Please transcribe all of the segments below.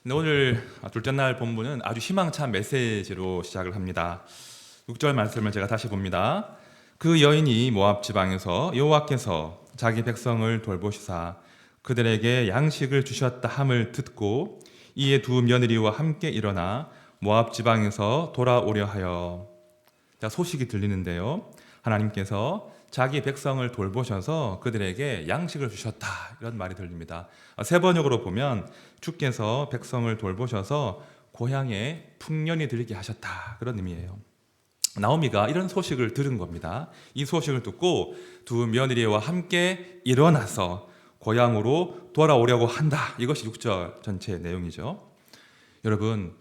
네, 오늘 둘째 날 본문은 아주 희망찬 메시지로 시작을 합니다. 6절 말씀을 제가 다시 봅니다. 그 여인이 모압 지방에서 여호와께서 자기 백성을 돌보시사 그들에게 양식을 주셨다 함을 듣고 이에 두 며느리와 함께 일어나 모압 지방에서 돌아오려 하여. 자, 소식이 들리는데요. 하나님께서 자기 백성을 돌보셔서 그들에게 양식을 주셨다, 이런 말이 들립니다. 세 번역으로 보면 주께서 백성을 돌보셔서 고향에 풍년이 들게 하셨다, 그런 의미예요. 나오미가 이런 소식을 들은 겁니다. 이 소식을 듣고 두 며느리와 함께 일어나서 고향으로 돌아오려고 한다. 이것이 6절 전체의 내용이죠. 여러분,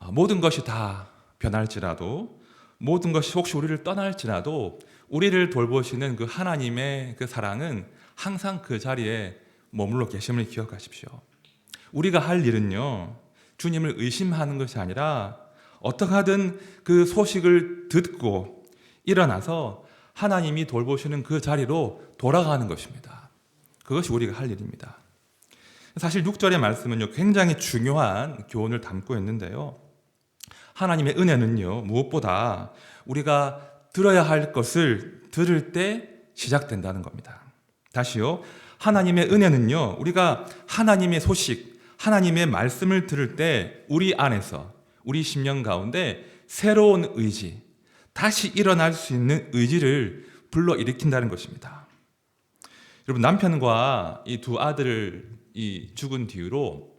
모든 것이 다 변할지라도, 모든 것이 혹시 우리를 떠날지라도 우리를 돌보시는 그 하나님의 그 사랑은 항상 그 자리에 머물러 계심을 기억하십시오. 우리가 할 일은요, 주님을 의심하는 것이 아니라 어떻게 하든 그 소식을 듣고 일어나서 하나님이 돌보시는 그 자리로 돌아가는 것입니다. 그것이 우리가 할 일입니다. 사실 6절의 말씀은요, 굉장히 중요한 교훈을 담고 있는데요. 하나님의 은혜는요, 무엇보다 우리가 들어야 할 것을 들을 때 시작된다는 겁니다. 다시요, 하나님의 은혜는요, 우리가 하나님의 소식, 하나님의 말씀을 들을 때 우리 안에서, 우리 심령 가운데 새로운 의지, 다시 일어날 수 있는 의지를 불러일으킨다는 것입니다. 여러분, 남편과 이 두 아들이 죽은 뒤로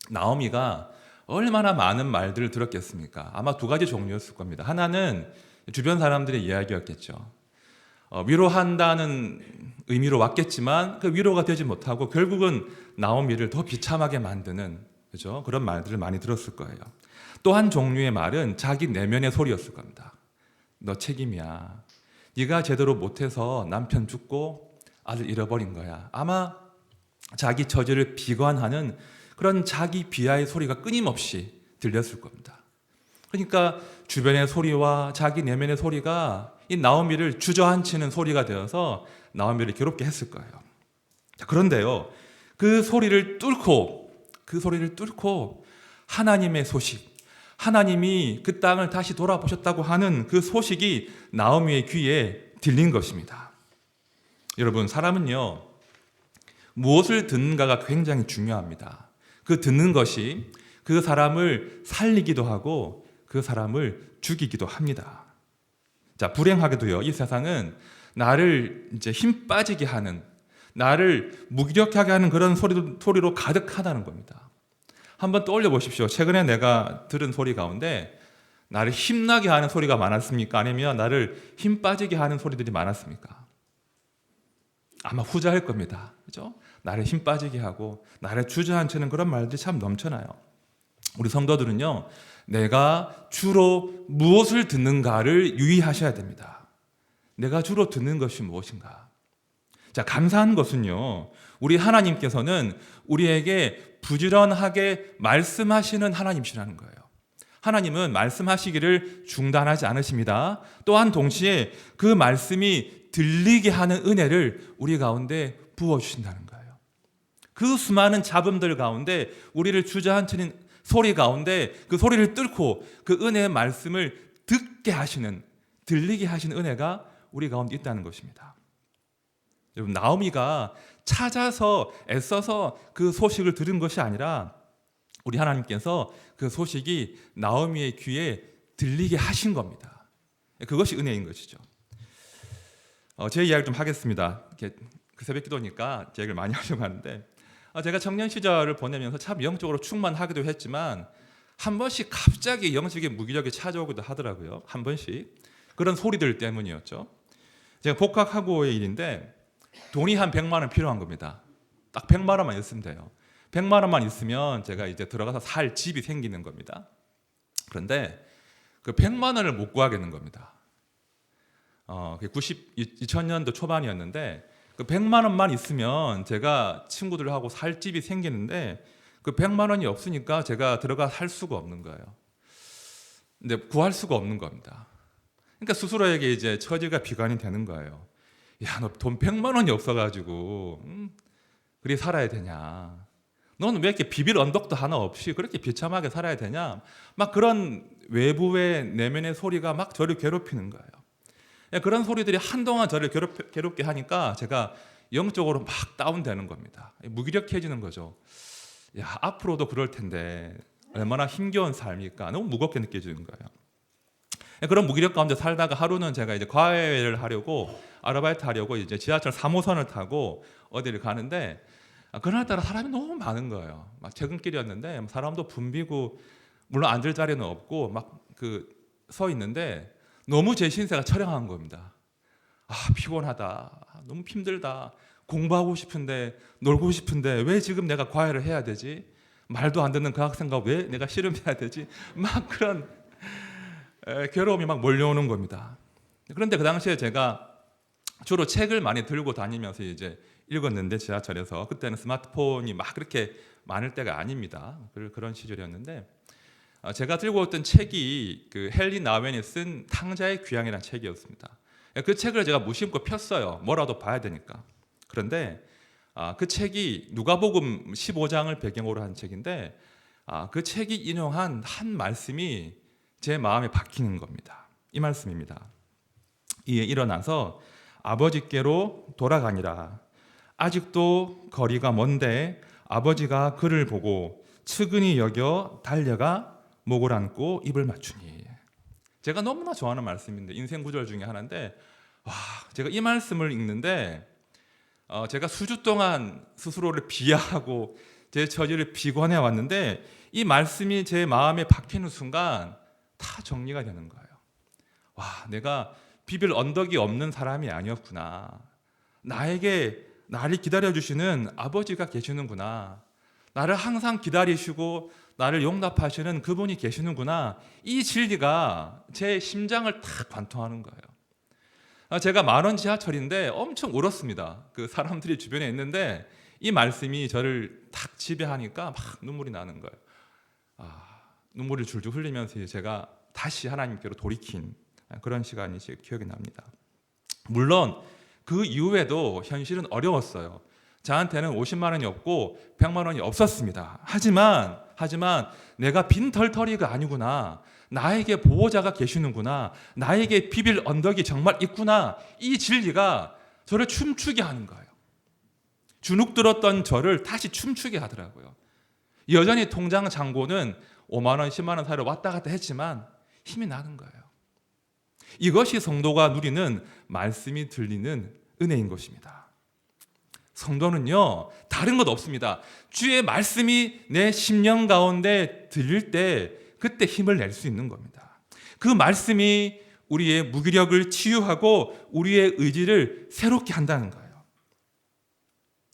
나오미가 얼마나 많은 말들을 들었겠습니까? 아마 두 가지 종류였을 겁니다. 하나는 주변 사람들의 이야기였겠죠. 위로한다는 의미로 왔겠지만 그 위로가 되지 못하고 결국은 나오미를 더 비참하게 만드는, 그죠? 그런 말들을 많이 들었을 거예요. 또 한 종류의 말은 자기 내면의 소리였을 겁니다. 너 책임이야. 네가 제대로 못해서 남편 죽고 아들 잃어버린 거야. 아마 자기 처지를 비관하는 그런 자기 비하의 소리가 끊임없이 들렸을 겁니다. 그러니까 주변의 소리와 자기 내면의 소리가 이 나오미를 주저앉히는 소리가 되어서 나오미를 괴롭게 했을 거예요. 그런데요, 그 소리를 뚫고 하나님의 소식, 하나님이 그 땅을 다시 돌아보셨다고 하는 그 소식이 나오미의 귀에 들린 것입니다. 여러분, 사람은요, 무엇을 듣는가가 굉장히 중요합니다. 그 듣는 것이 그 사람을 살리기도 하고 그 사람을 죽이기도 합니다. 자, 불행하게도요, 이 세상은 나를 이제 힘 빠지게 하는, 나를 무기력하게 하는 그런 소리로 가득하다는 겁니다. 한번 떠올려 보십시오. 최근에 내가 들은 소리 가운데 나를 힘나게 하는 소리가 많았습니까? 아니면 나를 힘 빠지게 하는 소리들이 많았습니까? 아마 후자일 겁니다. 그죠? 나를 힘 빠지게 하고 나를 주저앉히는 그런 말들이 참 넘쳐나요. 우리 성도들은요, 내가 주로 무엇을 듣는가를 유의하셔야 됩니다. 내가 주로 듣는 것이 무엇인가? 자, 감사한 것은요, 우리 하나님께서는 우리에게 부지런하게 말씀하시는 하나님이시라는 거예요. 하나님은 말씀하시기를 중단하지 않으십니다. 또한 동시에 그 말씀이 들리게 하는 은혜를 우리 가운데 부어주신다는 거예요. 그 수많은 잡음들 가운데 우리를 주저앉히는 소리 가운데 그 소리를 뚫고 그 은혜의 말씀을 듣게 하시는, 들리게 하시는 은혜가 우리 가운데 있다는 것입니다. 여러분, 나오미가 찾아서 애써서 그 소식을 들은 것이 아니라 우리 하나님께서 그 소식이 나오미의 귀에 들리게 하신 겁니다. 그것이 은혜인 것이죠. 제 이야기를 좀 하겠습니다. 그 새벽 기도니까 제 얘기를 많이 하려고 하는데, 제가 청년 시절을 보내면서 참 영적으로 충만하기도 했지만 한 번씩 갑자기 영적인 무기력이 찾아오기도 하더라고요. 한 번씩. 그런 소리들 때문이었죠. 제가 복학하고의 일인데 돈이 한 100만 원 필요한 겁니다. 딱 100만 원만 있으면 돼요. 100만 원만 있으면 제가 이제 들어가서 살 집이 생기는 겁니다. 그런데 그 100만 원을 못 구하겠는 겁니다. 2000년도 초반이었는데 그 100만 원만 있으면 제가 친구들하고 살 집이 생기는데 그 100만 원이 없으니까 제가 들어가 살 수가 없는 거예요. 근데 구할 수가 없는 겁니다. 그러니까 스스로에게 이제 처지가 비관이 되는 거예요. 야, 너 돈 100만 원이 없어가지고 그리 살아야 되냐? 너는 왜 이렇게 비빌 언덕도 하나 없이 그렇게 비참하게 살아야 되냐? 막 그런 외부의 내면의 소리가 막 저를 괴롭히는 거예요. 그런 소리들이 한동안 저를 괴롭게 하니까 제가 영적으로 막 다운되는 겁니다. 무기력해지는 거죠. 야, 앞으로도 그럴 텐데 얼마나 힘겨운 삶일까? 너무 무겁게 느껴지는 거예요. 그런 무기력 가운데 살다가 하루는 제가 이제 과외를 하려고 아르바이트 하려고 이제 지하철 3호선을 타고 어디를 가는데 그날따라 사람이 너무 많은 거예요. 막 퇴근길이었는데 사람도 붐비고 물론 앉을 자리는 없고 막 서 있는데 너무 제 신세가 처량한 겁니다. 아, 피곤하다. 너무 힘들다. 공부하고 싶은데 놀고 싶은데 왜 지금 내가 과외를 해야 되지? 말도 안 듣는 그 학생과 왜 내가 씨름해야 되지? 막 그런 괴로움이 막 몰려오는 겁니다. 그런데 그 당시에 제가 주로 책을 많이 들고 다니면서 이제 읽었는데 지하철에서 그때는 스마트폰이 막 그렇게 많을 때가 아닙니다. 그런 시절이었는데 제가 들고 왔던 책이 그 헨리 나웬이 쓴 탕자의 귀향이라는 책이었습니다. 그 책을 제가 무심코 폈어요. 뭐라도 봐야 되니까. 그런데 그 책이 누가복음 15장을 배경으로 한 책인데 그 책이 인용한 한 말씀이 제 마음에 박히는 겁니다. 이 말씀입니다. 이에 일어나서 아버지께로 돌아가니라. 아직도 거리가 먼데 아버지가 그를 보고 측은히 여겨 달려가 목을 안고 입을 맞추니. 제가 너무나 좋아하는 말씀인데 인생 구절 중에 하나인데 제가 이 말씀을 읽는데 제가 수주 동안 스스로를 비하하고 제 처지를 비관해 왔는데 이 말씀이 제 마음에 박히는 순간 다 정리가 되는 거예요. 와, 내가 비빌 언덕이 없는 사람이 아니었구나. 나에게 나를 기다려주시는 아버지가 계시는구나. 나를 항상 기다리시고 나를 용납하시는 그분이 계시는구나. 이 진리가 제 심장을 탁 관통하는 거예요. 제가 만원 지하철인데 엄청 울었습니다. 그 사람들이 주변에 있는데 이 말씀이 저를 탁 지배하니까 막 눈물이 나는 거예요. 눈물을 줄줄 흘리면서 제가 다시 하나님께로 돌이킨 그런 시간이 제 기억이 납니다. 물론 그 이후에도 현실은 어려웠어요. 저한테는 50만 원이 없고 100만 원이 없었습니다. 하지만 내가 빈털터리가 아니구나. 나에게 보호자가 계시는구나. 나에게 비빌 언덕이 정말 있구나. 이 진리가 저를 춤추게 하는 거예요. 주눅 들었던 저를 다시 춤추게 하더라고요. 여전히 통장 잔고는 5만 원, 10만 원 사이로 왔다 갔다 했지만 힘이 나는 거예요. 이것이 성도가 누리는 말씀이 들리는 은혜인 것입니다. 성도는요, 다른 것 없습니다. 주의 말씀이 내 심령 가운데 들릴 때 그때 힘을 낼 수 있는 겁니다. 그 말씀이 우리의 무기력을 치유하고 우리의 의지를 새롭게 한다는 거예요.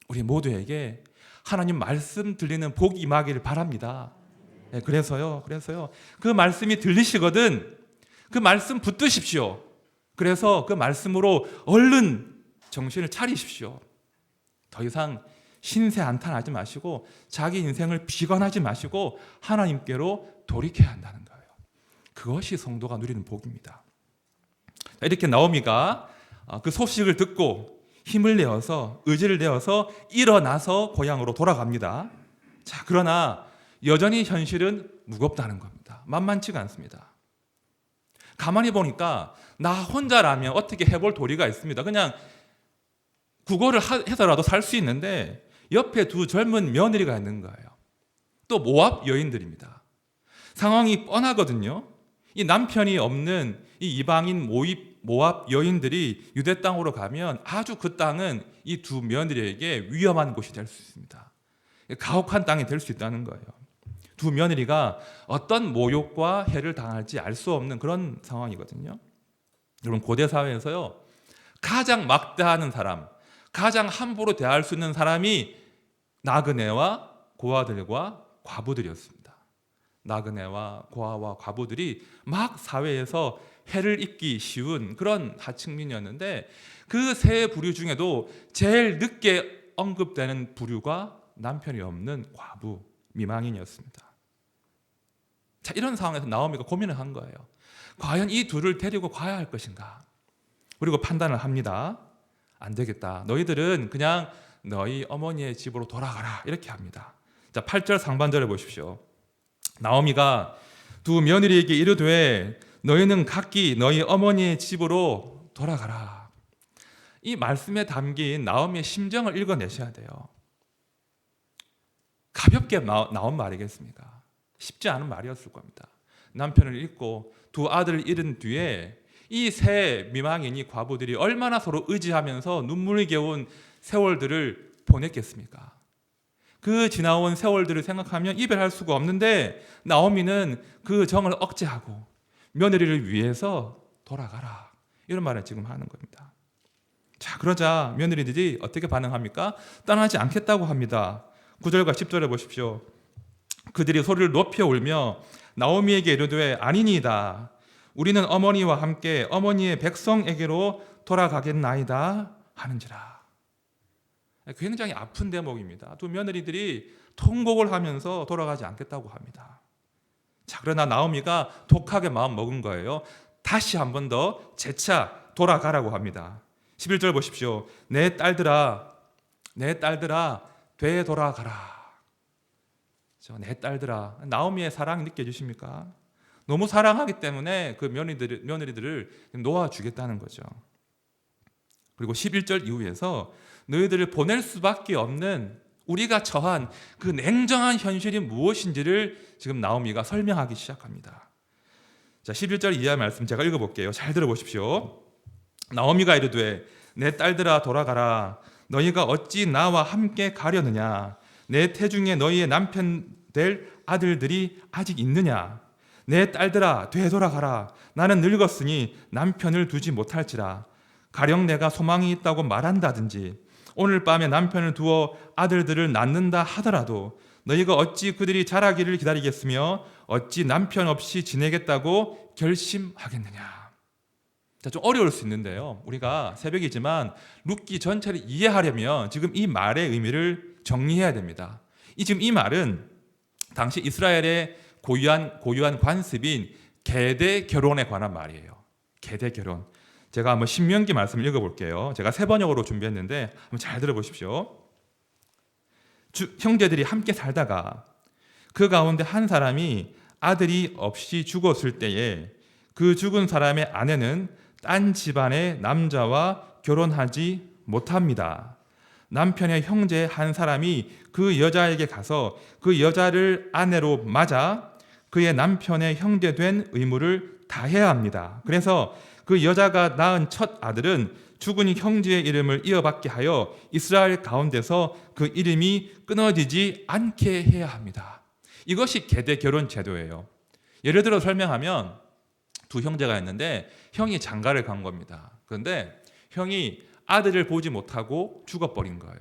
우리 모두에게 하나님 말씀 들리는 복이 임하기를 바랍니다. 그래서요. 그 말씀이 들리시거든 그 말씀 붙드십시오. 그래서 그 말씀으로 얼른 정신을 차리십시오. 더 이상 신세 한탄하지 마시고 자기 인생을 비관하지 마시고 하나님께로 돌이켜야 한다는 거예요. 그것이 성도가 누리는 복입니다. 이렇게 나오미가 그 소식을 듣고 힘을 내어서 의지를 내어서 일어나서 고향으로 돌아갑니다. 자, 그러나 여전히 현실은 무겁다는 겁니다. 만만치가 않습니다. 가만히 보니까 나 혼자라면 어떻게 해볼 도리가 있습니다. 그냥 국어를 해서라도 살 수 있는데 옆에 두 젊은 며느리가 있는 거예요. 또 모압 여인들입니다. 상황이 뻔하거든요. 이 남편이 없는 이 이방인 모압 여인들이 유대 땅으로 가면 아주 그 땅은 이 두 며느리에게 위험한 곳이 될 수 있습니다. 가혹한 땅이 될 수 있다는 거예요. 두 며느리가 어떤 모욕과 해를 당할지 알 수 없는 그런 상황이거든요. 여러분, 고대 사회에서요, 가장 막대하는 사람, 가장 함부로 대할 수 있는 사람이 나그네와 고아들과 과부들이었습니다. 나그네와 고아와 과부들이 막 사회에서 해를 입기 쉬운 그런 하층민이었는데 그 세 부류 중에도 제일 늦게 언급되는 부류가 남편이 없는 과부, 미망인이었습니다. 자, 이런 상황에서 나오미가 고민을 한 거예요. 과연 이 둘을 데리고 가야 할 것인가? 그리고 판단을 합니다. 안 되겠다. 너희들은 그냥 너희 어머니의 집으로 돌아가라. 이렇게 합니다. 자, 8절 상반절에 보십시오. 나오미가 두 며느리에게 이르되 너희는 각기 너희 어머니의 집으로 돌아가라. 이 말씀에 담긴 나오미의 심정을 읽어내셔야 돼요. 가볍게 나온 말이겠습니까? 쉽지 않은 말이었을 겁니다. 남편을 잃고 두 아들을 잃은 뒤에 이 세 미망인이 과부들이 얼마나 서로 의지하면서 눈물이 겨운 세월들을 보냈겠습니까? 그 지나온 세월들을 생각하면 이별할 수가 없는데 나오미는 그 정을 억제하고 며느리를 위해서 돌아가라, 이런 말을 지금 하는 겁니다. 자, 그러자 며느리들이 어떻게 반응합니까? 떠나지 않겠다고 합니다. 9절과 10절에 보십시오. 그들이 소리를 높여 울며 나오미에게 이르되 아니니이다. 우리는 어머니와 함께 어머니의 백성에게로 돌아가겠나이다 하는지라. 굉장히 아픈 대목입니다. 두 며느리들이 통곡을 하면서 돌아가지 않겠다고 합니다. 자, 그러나 나오미가 독하게 마음 먹은 거예요. 다시 한 번 더 재차 돌아가라고 합니다. 11절 보십시오. 내 딸들아 되돌아가라. 내 딸들아, 나오미의 사랑 느껴지십니까? 너무 사랑하기 때문에 그 며느리들을 놓아주겠다는 거죠. 그리고 11절 이후에서 너희들을 보낼 수밖에 없는 우리가 처한 그 냉정한 현실이 무엇인지를 지금 나오미가 설명하기 시작합니다. 자, 11절 이하 말씀 제가 읽어볼게요. 잘 들어보십시오. 나오미가 이르되 내 딸들아 돌아가라. 너희가 어찌 나와 함께 가려느냐? 내 태중에 너희의 남편 될 아들들이 아직 있느냐? 내 딸들아 되돌아가라. 나는 늙었으니 남편을 두지 못할지라. 가령 내가 소망이 있다고 말한다든지 오늘 밤에 남편을 두어 아들들을 낳는다 하더라도 너희가 어찌 그들이 자라기를 기다리겠으며 어찌 남편 없이 지내겠다고 결심하겠느냐. 자, 좀 어려울 수 있는데요, 우리가 새벽이지만 룻기 전체를 이해하려면 지금 이 말의 의미를 정리해야 됩니다. 지금 이 말은 당시 이스라엘의 고유한 관습인 계대 결혼에 관한 말이에요. 계대 결혼. 제가 한번 신명기 말씀을 읽어볼게요. 제가 세 번역으로 준비했는데 한번 잘 들어보십시오. 형제들이 함께 살다가 그 가운데 한 사람이 아들이 없이 죽었을 때에 그 죽은 사람의 아내는 딴 집안의 남자와 결혼하지 못합니다. 남편의 형제 한 사람이 그 여자에게 가서 그 여자를 아내로 맞아 그의 남편의 형제 된 의무를 다해야 합니다. 그래서 그 여자가 낳은 첫 아들은 죽은 형제의 이름을 이어받게 하여 이스라엘 가운데서 그 이름이 끊어지지 않게 해야 합니다. 이것이 계대 결혼 제도예요. 예를 들어 설명하면 두 형제가 있는데 형이 장가를 간 겁니다. 그런데 형이 아들을 보지 못하고 죽어버린 거예요.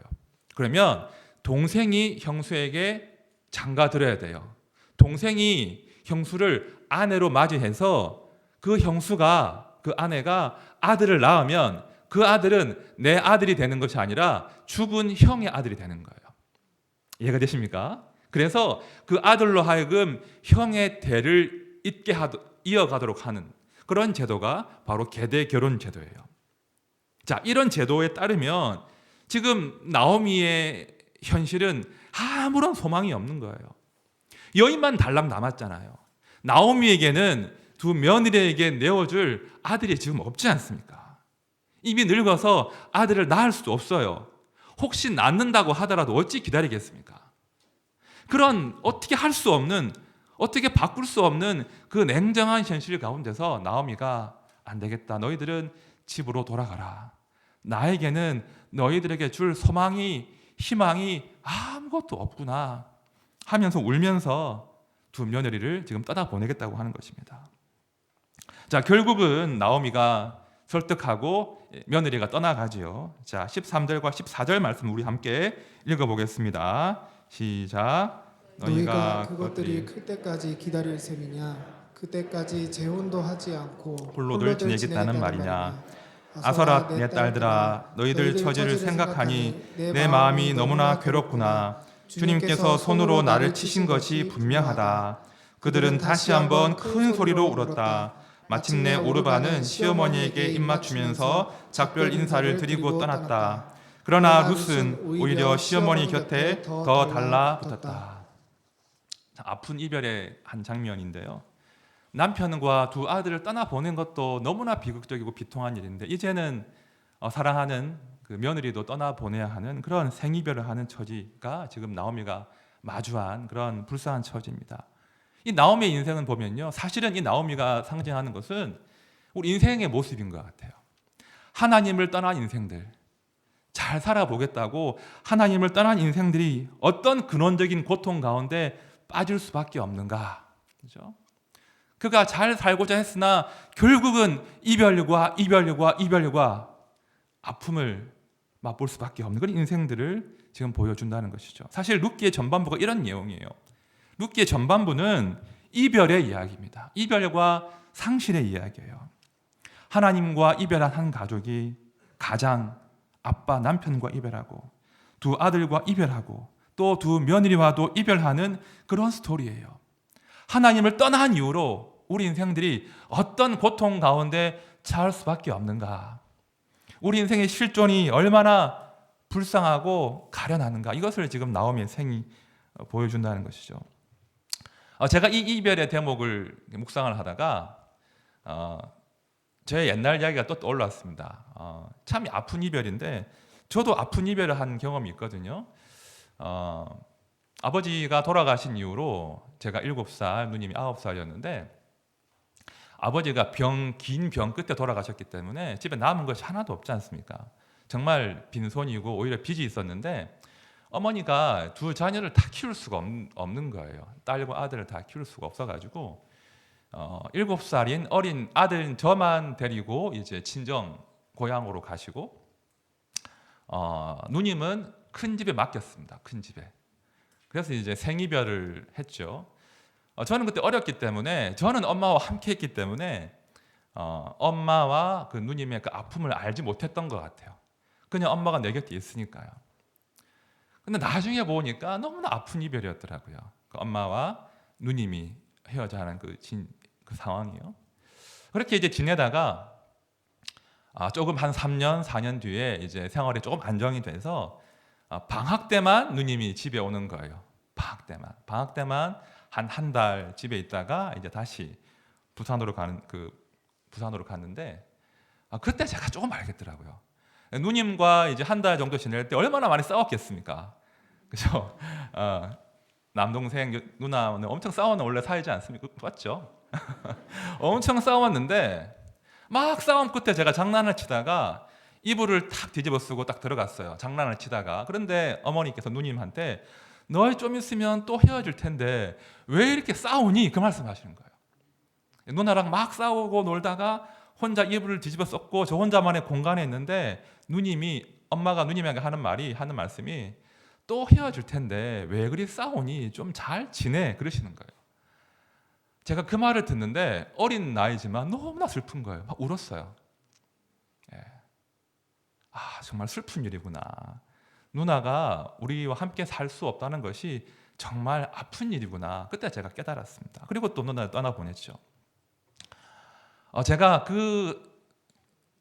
그러면 동생이 형수에게 장가 들어야 돼요. 동생이 형수를 아내로 맞이해서 그 형수가, 그 아내가 아들을 낳으면 그 아들은 내 아들이 되는 것이 아니라 죽은 형의 아들이 되는 거예요. 이해가 되십니까? 그래서 그 아들로 하여금 형의 대를 이어가도록 하는 그런 제도가 바로 계대 결혼 제도예요. 자, 이런 제도에 따르면 지금 나오미의 현실은 아무런 소망이 없는 거예요. 여인만 달랑 남았잖아요. 나오미에게는 두 며느리에게 내어줄 아들이 지금 없지 않습니까? 이미 늙어서 아들을 낳을 수도 없어요. 혹시 낳는다고 하더라도 어찌 기다리겠습니까? 그런 어떻게 할 수 없는, 어떻게 바꿀 수 없는 그 냉정한 현실 가운데서 나오미가 안 되겠다. 너희들은 집으로 돌아가라. 나에게는 너희들에게 줄 소망이, 희망이 아무것도 없구나 하면서 울면서 두 며느리를 지금 떠나보내겠다고 하는 것입니다. 자, 결국은 나오미가 설득하고 며느리가 떠나가지요. 자, 13절과 14절 말씀 우리 함께 읽어보겠습니다. 시작. 너희가 그것들이 클 때까지 기다릴 셈이냐? 그때까지 재혼도 하지 않고 홀로들 지내겠다는 말이냐? 아서라 내 딸들아, 너희들 처지를 생각하니 내 마음이 너무나 괴롭구나. 주님께서 손으로 나를 치신 것이 분명하다. 그들은 다시 한번 큰 소리로 울었다. 마침내 오르바는 시어머니에게 입맞추면서 작별 인사를 드리고 떠났다. 그러나 룻은 오히려 시어머니 곁에 더 달라붙었다. 참 아픈 이별의 한 장면인데요. 남편과 두 아들을 떠나보낸 것도 너무나 비극적이고 비통한 일인데 이제는 사랑하는 그 며느리도 떠나보내야 하는 그런 생이별을 하는 처지가 지금 나오미가 마주한 그런 불쌍한 처지입니다. 이 나오미의 인생은 보면요, 사실은 이 나오미가 상징하는 것은 우리 인생의 모습인 것 같아요. 하나님을 떠난 인생들, 잘 살아보겠다고 하나님을 떠난 인생들이 어떤 근원적인 고통 가운데 빠질 수밖에 없는가, 그죠? 그가 잘 살고자 했으나 결국은 이별과 아픔을 맛볼 수밖에 없는 그런 인생들을 지금 보여준다는 것이죠. 사실 룻기의 전반부가 이런 내용이에요. 룻기의 전반부는 이별의 이야기입니다. 이별과 상실의 이야기예요. 하나님과 이별한 한 가족이 가장 아빠 남편과 이별하고 두 아들과 이별하고 또 두 며느리와도 이별하는 그런 스토리예요. 하나님을 떠난 이후로 우리 인생들이 어떤 고통 가운데 처할 수밖에 없는가, 우리 인생의 실존이 얼마나 불쌍하고 가련하는가, 이것을 지금 나오미의 생이 보여준다는 것이죠. 제가 이 이별의 대목을 묵상을 하다가 제 옛날 이야기가 또 떠올랐습니다. 참 아픈 이별인데 저도 아픈 이별을 한 경험이 있거든요. 아버지가 돌아가신 이후로 제가 7살, 누님이 9살이었는데 아버지가 긴 병 끝에 돌아가셨기 때문에 집에 남은 것이 하나도 없지 않습니까? 정말 빈손이고 오히려 빚이 있었는데 어머니가 두 자녀를 다 키울 수가 없는 거예요. 딸과 아들을 다 키울 수가 없어가지고 7살인 어린 아들 저만 데리고 이제 친정 고향으로 가시고 누님은 큰 집에 맡겼습니다. 큰 집에. 그래서 이제 생이별을 했죠. 저는 그때 어렸기 때문에 저는 엄마와 함께 했기 때문에 엄마와 그 누님의 그 아픔을 알지 못했던 것 같아요. 그냥 엄마가 내 곁에 있으니까요. 근데 나중에 보니까 너무나 아픈 이별이었더라고요. 그 엄마와 누님이 헤어져 하는 그 상황이요. 그렇게 이제 지내다가 조금 한 3년, 4년 뒤에 이제 생활이 조금 안정이 돼서 방학 때만 누님이 집에 오는 거예요. 방학 때만 한 달 집에 있다가 이제 다시 부산으로 갔는데 그때 제가 조금 알겠더라고요. 누님과 이제 한 달 정도 지낼 때 얼마나 많이 싸웠겠습니까? 그죠? 남동생 누나는 엄청 싸우는 원래 사이지 않습니까? 맞죠? 엄청 싸웠는데 막 싸움 끝에 제가 장난을 치다가 이불을 탁 뒤집어 쓰고 딱 들어갔어요. 장난을 치다가. 그런데 어머니께서 누님한테 너희 좀 있으면 또 헤어질 텐데 왜 이렇게 싸우니? 그 말씀하시는 거예요. 누나랑 막 싸우고 놀다가 혼자 이불을 뒤집어 썼고 저 혼자만의 공간에 있는데 엄마가 누님에게 하는 말씀이 또 헤어질 텐데 왜 그리 싸우니? 좀 잘 지내. 그러시는 거예요. 제가 그 말을 듣는데 어린 나이지만 너무나 슬픈 거예요. 막 울었어요. 정말 슬픈 일이구나. 누나가 우리와 함께 살 수 없다는 것이 정말 아픈 일이구나. 그때 제가 깨달았습니다. 그리고 또 누나를 떠나보냈죠. 제가 그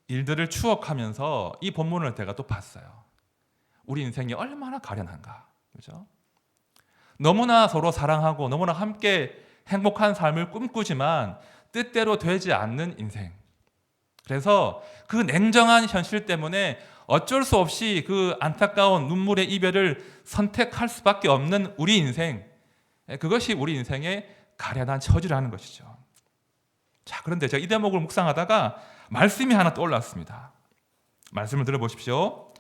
일들을 추억하면서 이 본문을 제가 또 봤어요. 우리 인생이 얼마나 가련한가. 그죠? 너무나 서로 사랑하고 너무나 함께 행복한 삶을 꿈꾸지만 뜻대로 되지 않는 인생. 그래서 그 냉정한 현실 때문에 어쩔 수 없이 그 안타까운 눈물의 이별을 선택할 수밖에 없는 우리 인생. 그것이 우리 인생의 가련한 처지라는 것이죠. 자, 그런데 제가 이 대목을 묵상하다가 말씀이 하나 떠올랐습니다. 말씀을 들어보십시오.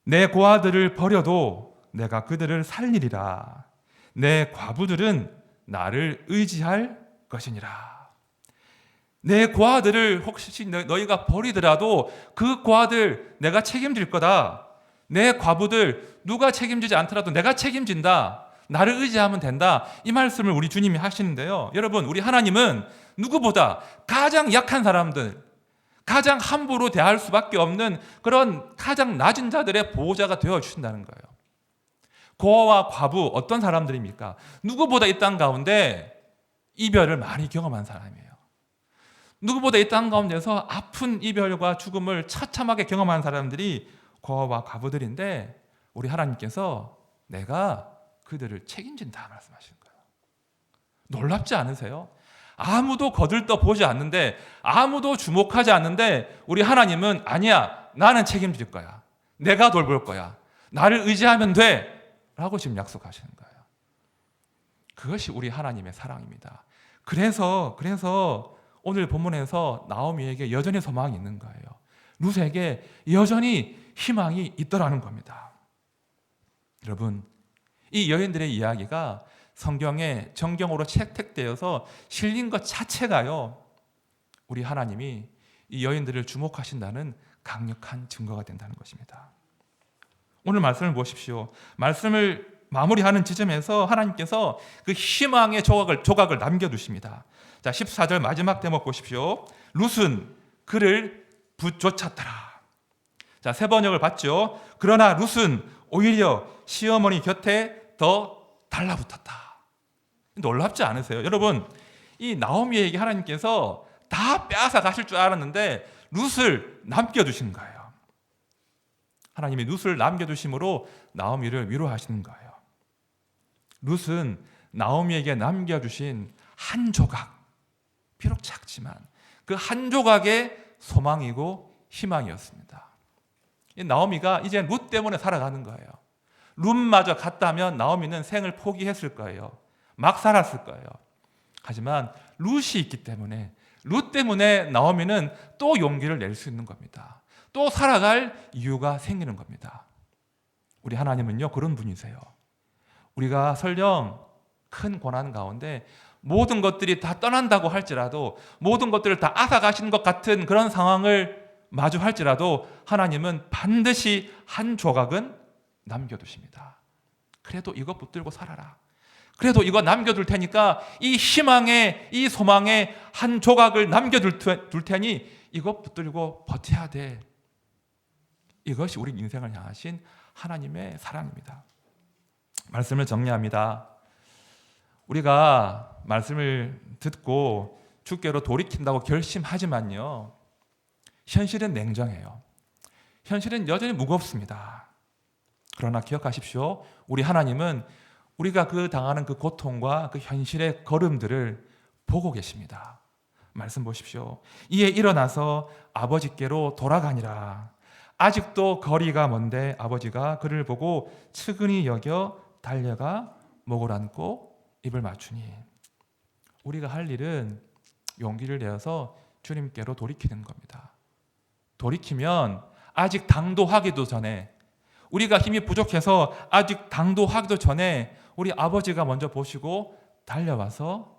내 고아들을 버려도 내가 그들을 살리리라. 내 과부들은 나를 의지할 것이니라. 내 고아들을 혹시 너희가 버리더라도 그 고아들 내가 책임질 거다. 내 과부들 누가 책임지지 않더라도 내가 책임진다. 나를 의지하면 된다. 이 말씀을 우리 주님이 하시는데요. 여러분, 우리 하나님은 누구보다 가장 약한 사람들, 가장 함부로 대할 수밖에 없는 그런 가장 낮은 자들의 보호자가 되어주신다는 거예요. 고아와 과부 어떤 사람들입니까? 누구보다 이 땅 가운데 이별을 많이 경험한 사람이에요. 누구보다 이 땅 가운데서 아픈 이별과 죽음을 처참하게 경험한 사람들이 고아와 과부들인데 우리 하나님께서 내가 그들을 책임진다 말씀하시는 거예요. 놀랍지 않으세요? 아무도 거들떠 보지 않는데, 아무도 주목하지 않는데 우리 하나님은 아니야, 나는 책임질 거야, 내가 돌볼 거야, 나를 의지하면 돼 라고 지금 약속하시는 거예요. 그것이 우리 하나님의 사랑입니다. 그래서 오늘 본문에서 나오미에게 여전히 소망이 있는 거예요. 룻에게 여전히 희망이 있더라는 겁니다. 여러분, 이 여인들의 이야기가 성경에 정경으로 채택되어서 실린 것 자체가요, 우리 하나님이 이 여인들을 주목하신다는 강력한 증거가 된다는 것입니다. 오늘 말씀을 보십시오. 말씀을 마무리하는 지점에서 하나님께서 그 희망의 조각을 남겨두십니다. 자, 14절 마지막 대목 보십시오. 룻은 그를 붙쫓았더라. 자, 세 번역을 봤죠. 그러나 룻은 오히려 시어머니 곁에 더 달라붙었다. 놀랍지 않으세요? 여러분, 이 나오미에게 하나님께서 다 빼앗아 가실 줄 알았는데 룻을 남겨두신 거예요. 하나님이 룻을 남겨두심으로 나오미를 위로하시는 거예요. 룻은 나오미에게 남겨주신 한 조각, 비록 작지만 그 한 조각의 소망이고 희망이었습니다. 나오미가 이제 룻 때문에 살아가는 거예요. 룻마저 갔다면 나오미는 생을 포기했을 거예요. 막 살았을 거예요. 하지만 룻이 있기 때문에, 룻 때문에 나오미는 또 용기를 낼 수 있는 겁니다. 또 살아갈 이유가 생기는 겁니다. 우리 하나님은요, 그런 분이세요. 우리가 설령 큰 고난 가운데 모든 것들이 다 떠난다고 할지라도, 모든 것들을 다 앗아가시는 것 같은 그런 상황을 마주할지라도 하나님은 반드시 한 조각은 남겨두십니다. 그래도 이것 붙들고 살아라. 그래도 이거 남겨둘 테니까, 이 희망의, 이 소망의 한 조각을 남겨둘 테니 이것 붙들고 버텨야 돼. 이것이 우리 인생을 향하신 하나님의 사랑입니다. 말씀을 정리합니다. 우리가 말씀을 듣고 주께로 돌이킨다고 결심하지만요, 현실은 냉정해요. 현실은 여전히 무겁습니다. 그러나 기억하십시오. 우리 하나님은 우리가 당하는 그 고통과 그 현실의 걸음들을 보고 계십니다. 말씀 보십시오. 이에 일어나서 아버지께로 돌아가니라. 아직도 거리가 먼데 아버지가 그를 보고 측은히 여겨 달려가 목을 안고 입을 맞추니. 우리가 할 일은 용기를 내어서 주님께로 돌이키는 겁니다. 돌이키면 아직 당도하기도 전에, 우리가 힘이 부족해서 아직 당도하기도 전에 우리 아버지가 먼저 보시고 달려와서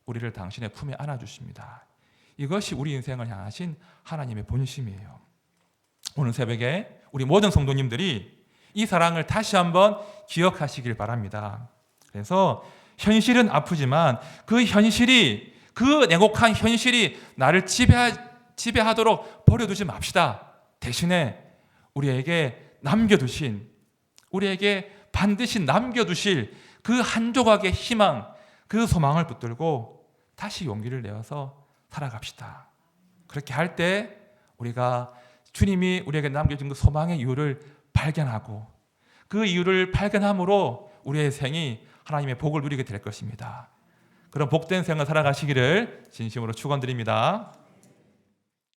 우리를 당신의 품에 안아주십니다. 이것이 우리 인생을 향하신 하나님의 본심이에요. 오늘 새벽에 우리 모든 성도님들이 이 사랑을 다시 한번 기억하시길 바랍니다. 그래서 현실은 아프지만 그 현실이, 그 냉혹한 현실이 나를 지배하도록 버려두지 맙시다. 대신에 우리에게 남겨두신, 우리에게 반드시 남겨두실 그 한 조각의 희망, 그 소망을 붙들고 다시 용기를 내어서 살아갑시다. 그렇게 할 때 우리가 주님이 우리에게 남겨준 그 소망의 이유를 발견하고, 그 이유를 발견함으로 우리의 생이 하나님의 복을 누리게 될 것입니다. 그런 복된 생을 살아가시기를 진심으로 축원드립니다.